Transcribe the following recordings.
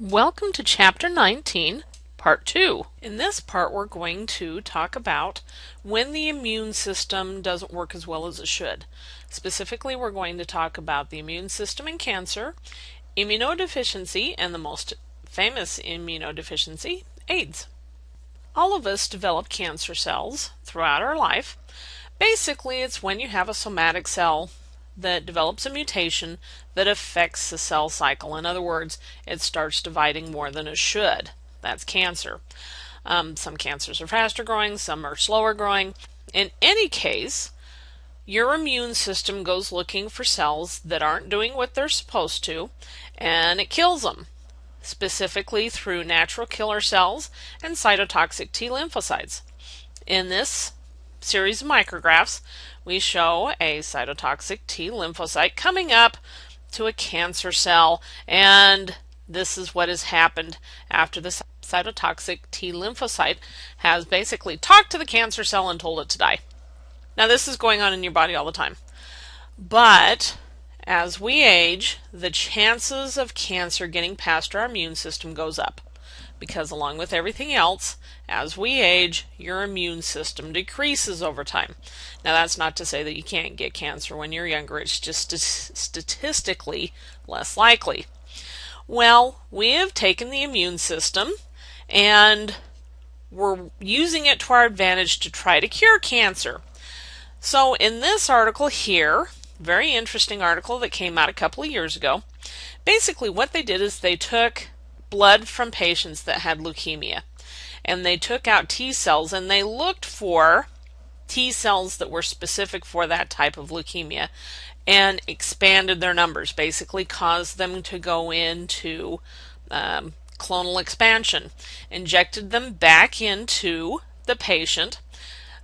Welcome to Chapter 19, Part 2. In this part, we're going to talk about when the immune system doesn't work as well as it should. Specifically, we're going to talk about the immune system in cancer, immunodeficiency, and the most famous immunodeficiency, AIDS. All of us develop cancer cells throughout our life. Basically, it's when you have a somatic cell that develops a mutation that affects the cell cycle. In other words, it starts dividing more than it should. That's cancer. Some cancers are faster growing, some are slower growing. In any case, your immune system goes looking for cells that aren't doing what they're supposed to, and it kills them, specifically through natural killer cells and cytotoxic T lymphocytes. In this series of micrographs, we show a cytotoxic T lymphocyte coming up to a cancer cell, and this is what has happened after the cytotoxic T lymphocyte has basically talked to the cancer cell and told it to die. Now, this is going on in your body all the time, but as we age, the chances of cancer getting past our immune system goes up, because along with everything else, as we age, your immune system decreases over time. Now, that's not to say that you can't get cancer when you're younger. It's just statistically less likely. Well, we have taken the immune system and we're using it to our advantage to try to cure cancer. So in this article here, very interesting article that came out a couple of years ago, basically what they did is they took blood from patients that had leukemia, and they took out T cells and they looked for T cells that were specific for that type of leukemia and expanded their numbers, basically caused them to go into clonal expansion, injected them back into the patient.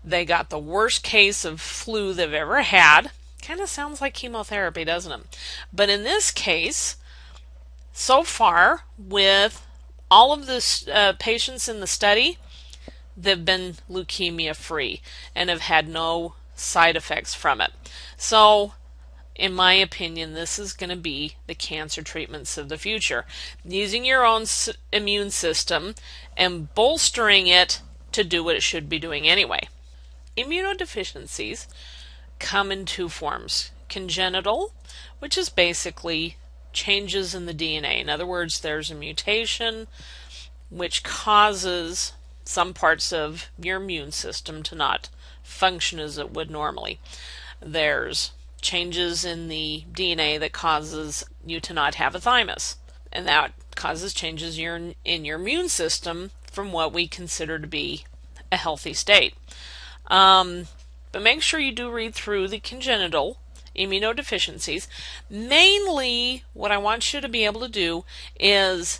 They got the worst case of flu they've ever had. Kind of sounds like chemotherapy, doesn't it? But in this case, so far, with all of the patients in the study, they've been leukemia free and have had no side effects from it. So, in my opinion, this is going to be the cancer treatments of the future. Using your own immune system and bolstering it to do what it should be doing anyway. Immunodeficiencies come in two forms. Congenital, which is basically changes in the DNA. In other words, there's a mutation which causes some parts of your immune system to not function as it would normally. There's changes in the DNA that causes you to not have a thymus, and that causes changes in your immune system from what we consider to be a healthy state. But make sure you do read through the congenital immunodeficiencies. Mainly, what I want you to be able to do is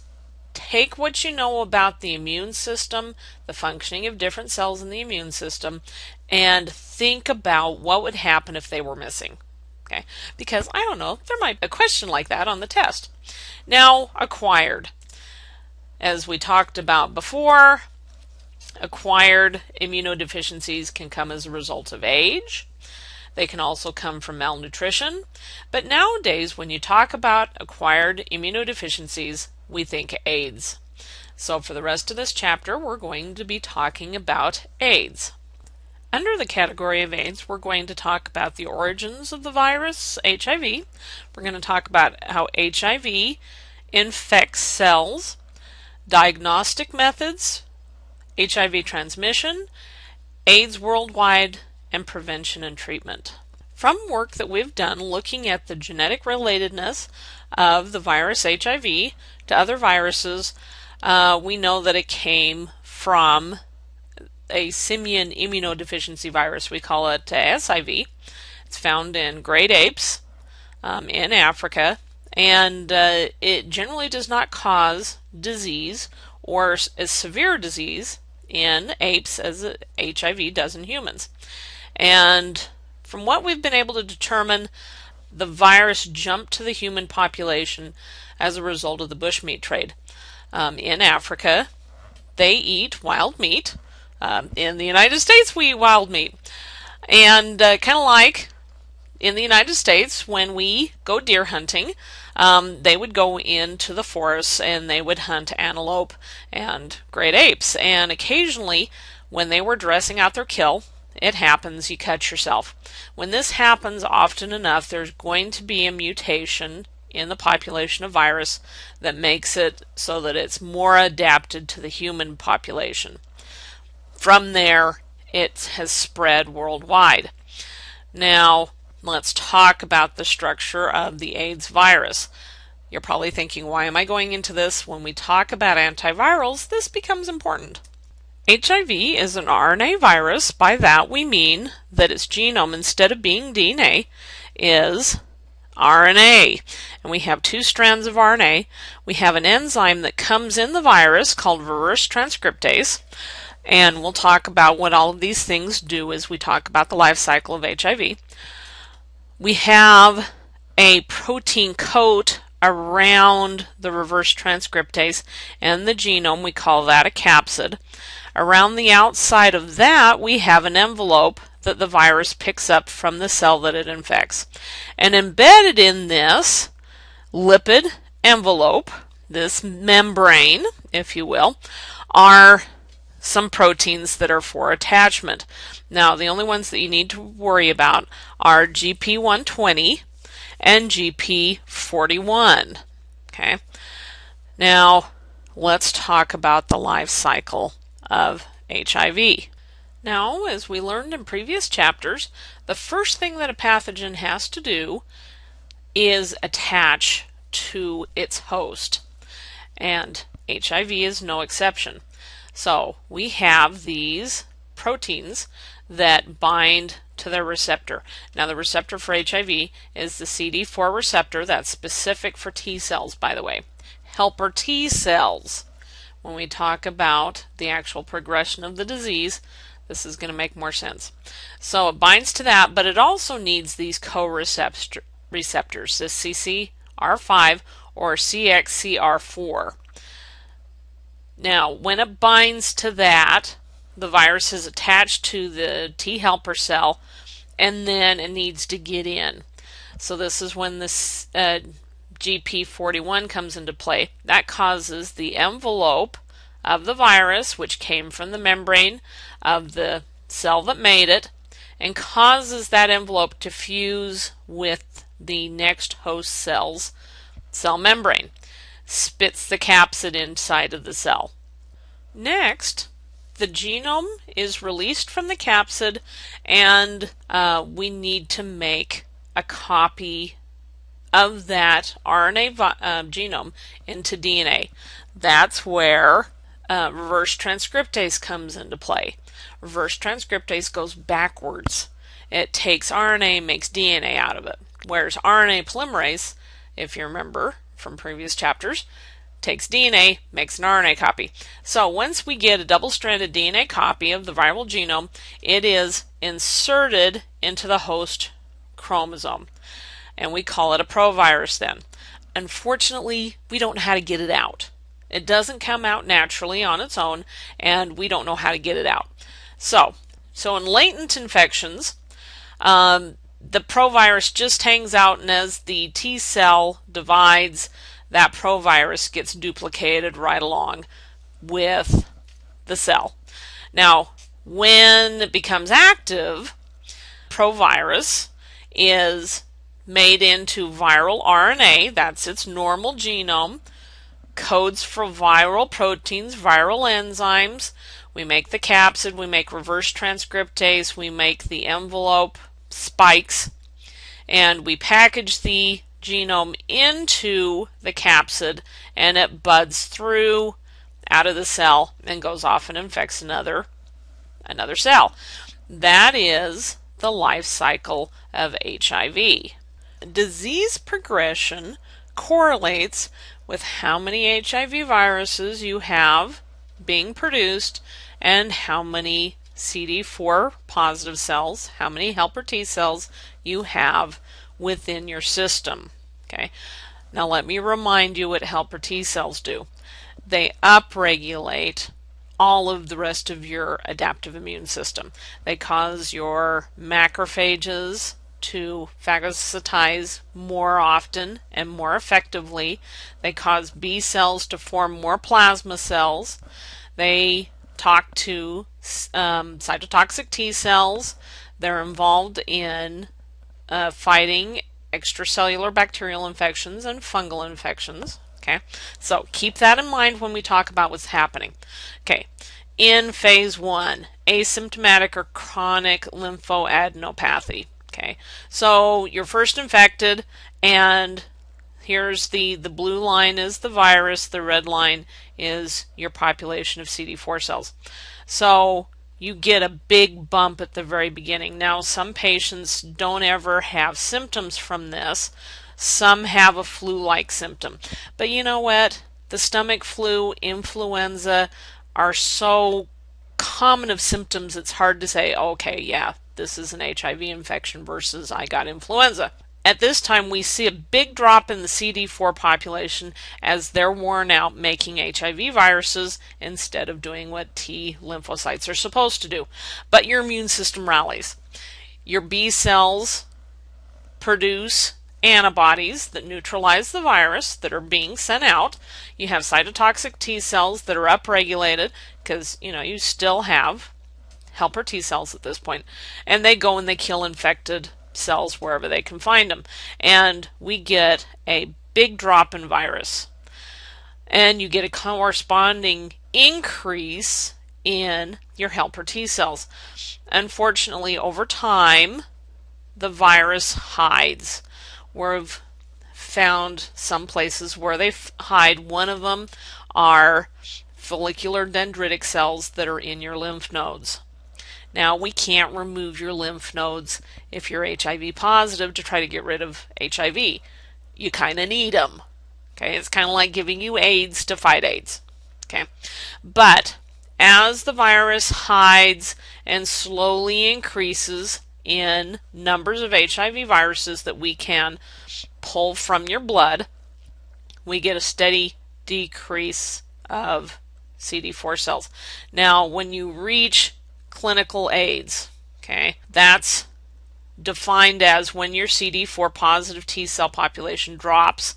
take what you know about the immune system, the functioning of different cells in the immune system, and think about what would happen if they were missing. Okay? Because, I don't know, there might be a question like that on the test. Now, acquired. As we talked about before, acquired immunodeficiencies can come as a result of age. They can also come from malnutrition. But nowadays, when you talk about acquired immunodeficiencies, we think AIDS. So for the rest of this chapter, we're going to be talking about AIDS. Under the category of AIDS, we're going to talk about the origins of the virus, HIV. We're going to talk about how HIV infects cells, diagnostic methods, HIV transmission, AIDS worldwide, and prevention and treatment. From work that we've done looking at the genetic relatedness of the virus HIV to other viruses, we know that it came from a simian immunodeficiency virus. We call it SIV. It's found in great apes in Africa, and it generally does not cause disease or as severe disease in apes as HIV does in humans. And from what we've been able to determine, the virus jumped to the human population as a result of the bushmeat trade. In Africa, they eat wild meat. In the United States, we eat wild meat. And kind of like in the United States, when we go deer hunting, they would go into the forests and they would hunt antelope and great apes. And occasionally, when they were dressing out their kill, it happens, you cut yourself. When this happens often enough, there's going to be a mutation in the population of virus that makes it so that it's more adapted to the human population. From there, it has spread worldwide. Now, let's talk about the structure of the AIDS virus. You're probably thinking, why am I going into this? When we talk about antivirals, this becomes important. HIV is an RNA virus. By that we mean that its genome, instead of being DNA, is RNA. And we have two strands of RNA. We have an enzyme that comes in the virus called reverse transcriptase. And we'll talk about what all of these things do as we talk about the life cycle of HIV. We have a protein coat around the reverse transcriptase and the genome. We call that a capsid. Around the outside of that, we have an envelope that the virus picks up from the cell that it infects. And embedded in this lipid envelope, this membrane, if you will, are some proteins that are for attachment. Now, the only ones that you need to worry about are GP120 and GP41. Okay. Now, let's talk about the life cycle of HIV. Now, as we learned in previous chapters, the first thing that a pathogen has to do is attach to its host, and HIV is no exception. So we have these proteins that bind to the receptor. Now, the receptor for HIV is the CD4 receptor. That's specific for T cells, by the way. Helper T cells. When we talk about the actual progression of the disease, this is going to make more sense. So it binds to that, but it also needs these co-receptors, this CCR5 or CXCR4. Now, when it binds to that, the virus is attached to the T helper cell, and then it needs to get in. So this is when this GP41 comes into play. That causes the envelope of the virus, which came from the membrane of the cell that made it, and causes that envelope to fuse with the next host cell's cell membrane. Spits the capsid inside of the cell. Next, the genome is released from the capsid, and we need to make a copy of that RNA genome into DNA. That's where reverse transcriptase comes into play. Reverse transcriptase goes backwards. It takes RNA, makes DNA out of it. Whereas RNA polymerase, if you remember from previous chapters, takes DNA, makes an RNA copy. So once we get a double-stranded DNA copy of the viral genome, it is inserted into the host chromosome. And we call it a provirus then. Unfortunately, we don't know how to get it out. It doesn't come out naturally on its own, and we don't know how to get it out. So in latent infections, the provirus just hangs out, and as the T cell divides, that provirus gets duplicated right along with the cell. Now, when it becomes active, provirus is made into viral RNA. That's its normal genome. Codes for viral proteins, viral enzymes. We make the capsid, we make reverse transcriptase, we make the envelope spikes, and we package the genome into the capsid, and it buds through out of the cell and goes off and infects another cell. That is the life cycle of HIV. Disease progression correlates with how many HIV viruses you have being produced and how many CD4 positive cells, how many helper T cells you have within your system. Okay. Now let me remind you what helper T cells do. They upregulate all of the rest of your adaptive immune system. They cause your macrophages to phagocytize more often and more effectively. They cause B cells to form more plasma cells. They talk to cytotoxic T cells. They're involved in fighting extracellular bacterial infections and fungal infections. Okay, so keep that in mind when we talk about what's happening. Okay, in phase 1, asymptomatic or chronic lymphoadenopathy. Okay, so you're first infected, and here's the blue line is the virus, the red line is your population of CD4 cells. So you get a big bump at the very beginning. Now, some patients don't ever have symptoms from this. Some have a flu-like symptom. But you know what? The stomach flu, influenza are so common of symptoms, it's hard to say, okay, yeah, this is an HIV infection versus I got influenza. At this time, we see a big drop in the CD4 population as they're worn out making HIV viruses instead of doing what T lymphocytes are supposed to do. But your immune system rallies. Your B cells produce antibodies that neutralize the virus that are being sent out. You have cytotoxic T cells that are upregulated because, you still have helper T cells at this point, and they go and they kill infected cells wherever they can find them, and we get a big drop in virus, and you get a corresponding increase in your helper T cells. Unfortunately, over time, the virus hides. We've found some places where they hide. One of them are follicular dendritic cells that are in your lymph nodes. Now, we can't remove your lymph nodes if you're HIV positive to try to get rid of HIV. You kind of need them. Okay, it's kind of like giving you AIDS to fight AIDS. Okay, but as the virus hides and slowly increases in numbers of HIV viruses that we can pull from your blood, we get a steady decrease of CD4 cells. Now, when you reach clinical AIDS, okay, that's defined as when your CD4 positive T cell population drops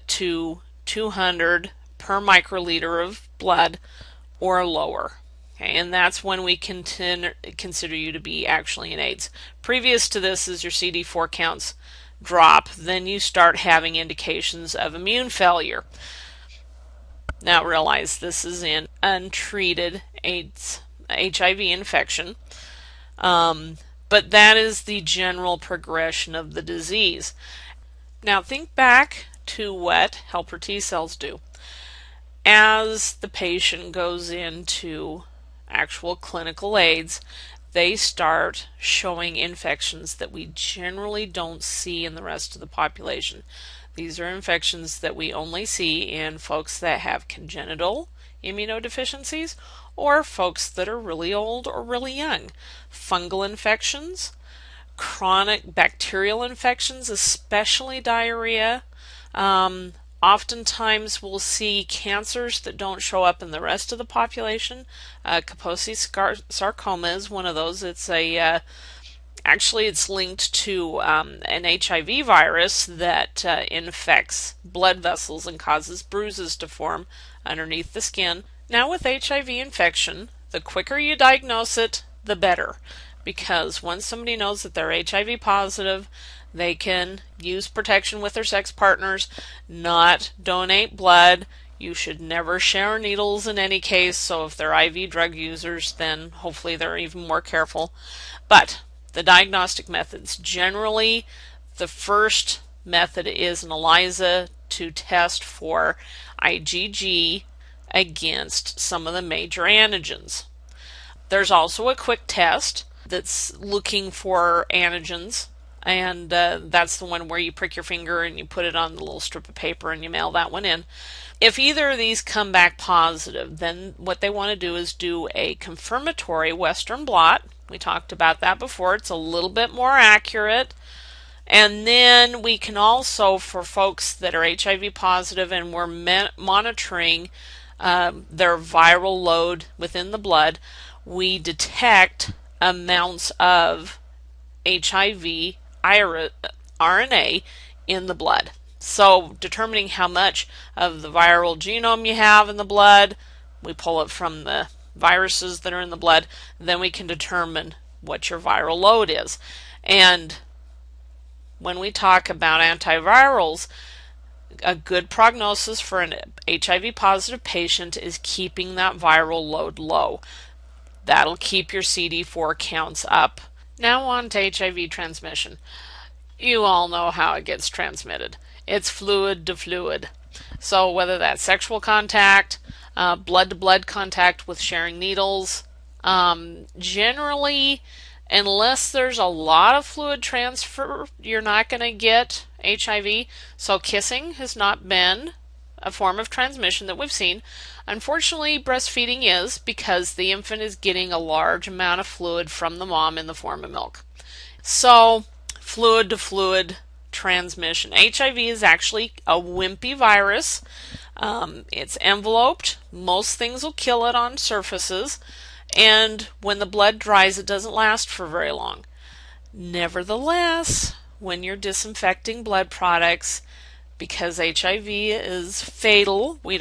to 200 per microliter of blood or lower. Okay, and that's when we consider you to be actually in AIDS. Previous to this, as your CD4 counts drop, then you start having indications of immune failure. Now realize this is in untreated AIDS, HIV infection, but that is the general progression of the disease. Now think back to what helper T cells do. As the patient goes into actual clinical AIDS, they start showing infections that we generally don't see in the rest of the population. These are infections that we only see in folks that have congenital immunodeficiencies or folks that are really old or really young. Fungal infections, chronic bacterial infections, especially diarrhea. Oftentimes we'll see cancers that don't show up in the rest of the population. Kaposi sarcoma is one of those. It's actually it's linked to an HIV virus that infects blood vessels and causes bruises to form underneath the skin. Now with HIV infection, the quicker you diagnose it, the better, because once somebody knows that they're HIV positive, they can use protection with their sex partners, not donate blood. You should never share needles in any case, so if they're IV drug users, then hopefully they're even more careful. But the diagnostic methods, generally the first method is an ELISA to test for IgG against some of the major antigens. There's also a quick test that's looking for antigens, and that's the one where you prick your finger and you put it on the little strip of paper and you mail that one in. If either of these come back positive, then what they want to do is do a confirmatory Western blot. We talked about that before. It's a little bit more accurate. And then we can also, for folks that are HIV positive and we're monitoring their viral load within the blood, we detect amounts of HIV RNA in the blood. So determining how much of the viral genome you have in the blood, we pull it from the viruses that are in the blood, then we can determine what your viral load is. And when we talk about antivirals, a good prognosis for an HIV positive patient is keeping that viral load low. That'll keep your CD4 counts up. Now on to HIV transmission. You all know how it gets transmitted. It's fluid to fluid. So whether that's sexual contact, blood-to-blood contact with sharing needles, generally, unless there's a lot of fluid transfer, you're not going to get HIV. So kissing has not been a form of transmission that we've seen. Unfortunately, breastfeeding is, because the infant is getting a large amount of fluid from the mom in the form of milk. So fluid to fluid transmission. HIV is actually a wimpy virus. It's enveloped. Most things will kill it on surfaces. And when the blood dries, it doesn't last for very long. Nevertheless, when you're disinfecting blood products, because HIV is fatal, we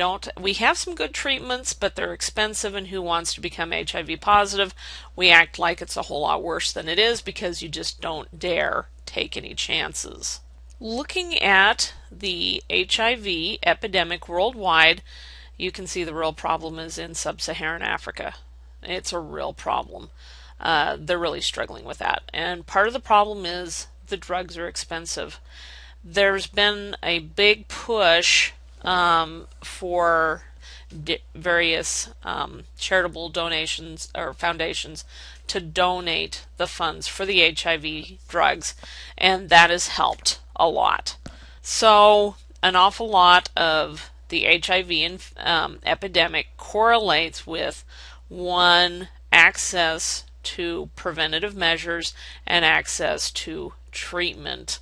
have some good treatments, but they're expensive, and who wants to become HIV positive? We act like it's a whole lot worse than it is because you just don't dare take any chances. Looking at the HIV epidemic worldwide, you can see the real problem is in sub-Saharan Africa. It's a real problem. They're really struggling with that. And part of the problem is the drugs are expensive. There's been a big push for various charitable donations or foundations to donate the funds for the HIV drugs, and that has helped a lot. So an awful lot of the HIV epidemic correlates with, one, access to preventative measures and access to treatment,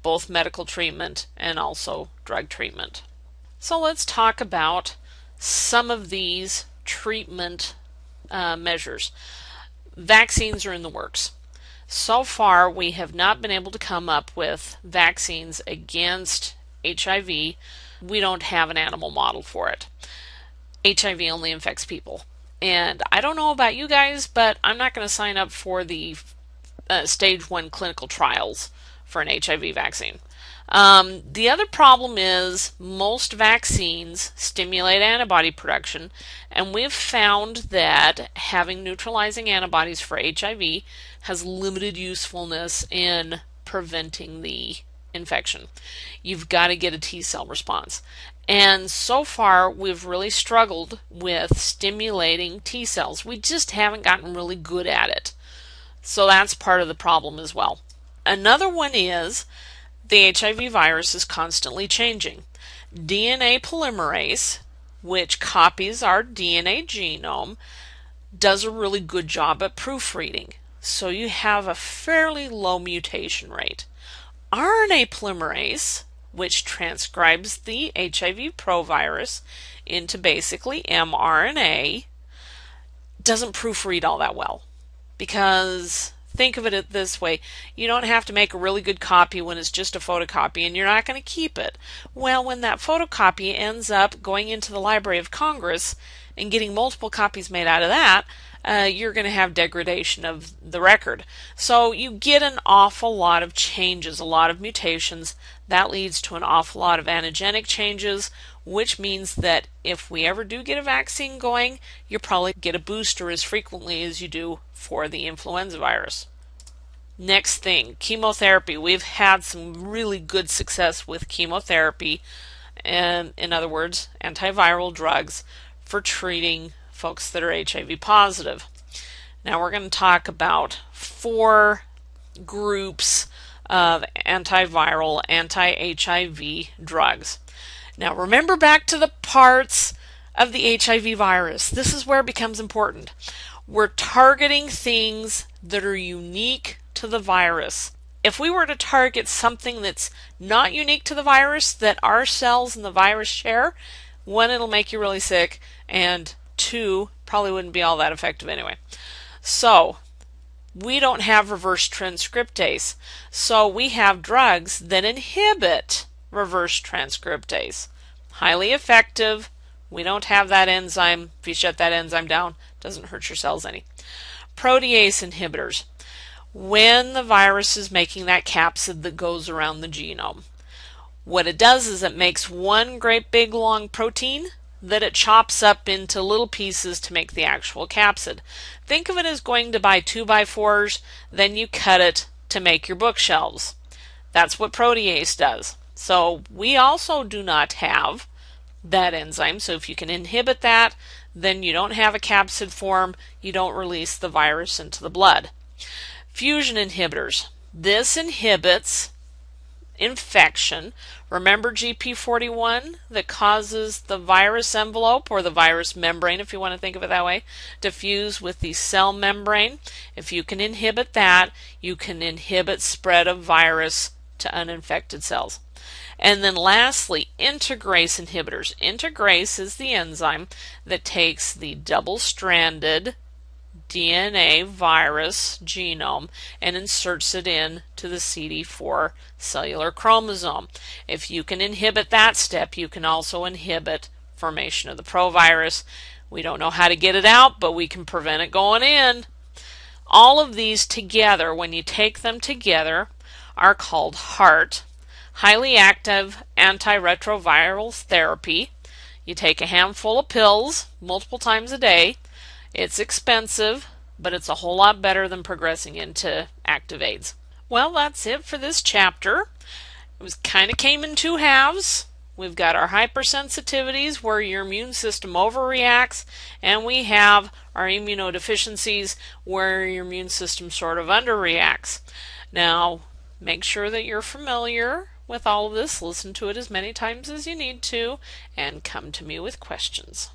both medical treatment and also drug treatment. So let's talk about some of these treatment measures. Vaccines are in the works. So far, we have not been able to come up with vaccines against HIV. We don't have an animal model for it. HIV only infects people. And I don't know about you guys, but I'm not going to sign up for the stage 1 clinical trials for an HIV vaccine. The other problem is most vaccines stimulate antibody production, and we've found that having neutralizing antibodies for HIV has limited usefulness in preventing the infection. You've got to get a T cell response. And so far, we've really struggled with stimulating T cells. We just haven't gotten really good at it. So that's part of the problem as well. Another one is the HIV virus is constantly changing. DNA polymerase, which copies our DNA genome, does a really good job at proofreading. So you have a fairly low mutation rate. RNA polymerase, which transcribes the HIV provirus into basically mRNA, doesn't proofread all that well. Because think of it this way, you don't have to make a really good copy when it's just a photocopy and you're not going to keep it. Well, when that photocopy ends up going into the Library of Congress and getting multiple copies made out of that, you're going to have degradation of the record. So you get an awful lot of changes, a lot of mutations. That leads to an awful lot of antigenic changes, which means that if we ever do get a vaccine going, you'll probably get a booster as frequently as you do for the influenza virus. Next thing, chemotherapy. We've had some really good success with chemotherapy, and in other words, antiviral drugs for treating folks that are HIV positive. Now we're going to talk about 4 groups of antiviral, anti-HIV drugs. Now remember back to the parts of the HIV virus. This is where it becomes important. We're targeting things that are unique to the virus. If we were to target something that's not unique to the virus, that our cells and the virus share, 1, it'll make you really sick, and 2, probably wouldn't be all that effective anyway. So we don't have reverse transcriptase. So we have drugs that inhibit reverse transcriptase. Highly effective. We don't have that enzyme. If you shut that enzyme down, it doesn't hurt your cells any. Protease inhibitors. When the virus is making that capsid that goes around the genome, what it does is it makes one great big long protein that it chops up into little pieces to make the actual capsid. Think of it as going to buy 2x4s, then you cut it to make your bookshelves. That's what protease does. So we also do not have that enzyme. So if you can inhibit that, then you don't have a capsid form, you don't release the virus into the blood. Fusion inhibitors. This inhibits infection. Remember GP41 that causes the virus envelope, or the virus membrane if you want to think of it that way, to fuse with the cell membrane. If you can inhibit that, you can inhibit spread of virus to uninfected cells. And then lastly, integrase inhibitors. Integrase is the enzyme that takes the double-stranded DNA virus genome and inserts it into the CD4 cellular chromosome. If you can inhibit that step, you can also inhibit formation of the provirus. We don't know how to get it out, but we can prevent it going in. All of these together, when you take them together, are called HAART, highly active antiretroviral therapy. You take a handful of pills multiple times a day. It's expensive, but it's a whole lot better than progressing into active AIDS. Well, that's it for this chapter. It kind of came in two halves. We've got our hypersensitivities where your immune system overreacts, and we have our immunodeficiencies where your immune system sort of underreacts. Now, make sure that you're familiar with all of this. Listen to it as many times as you need to, and come to me with questions.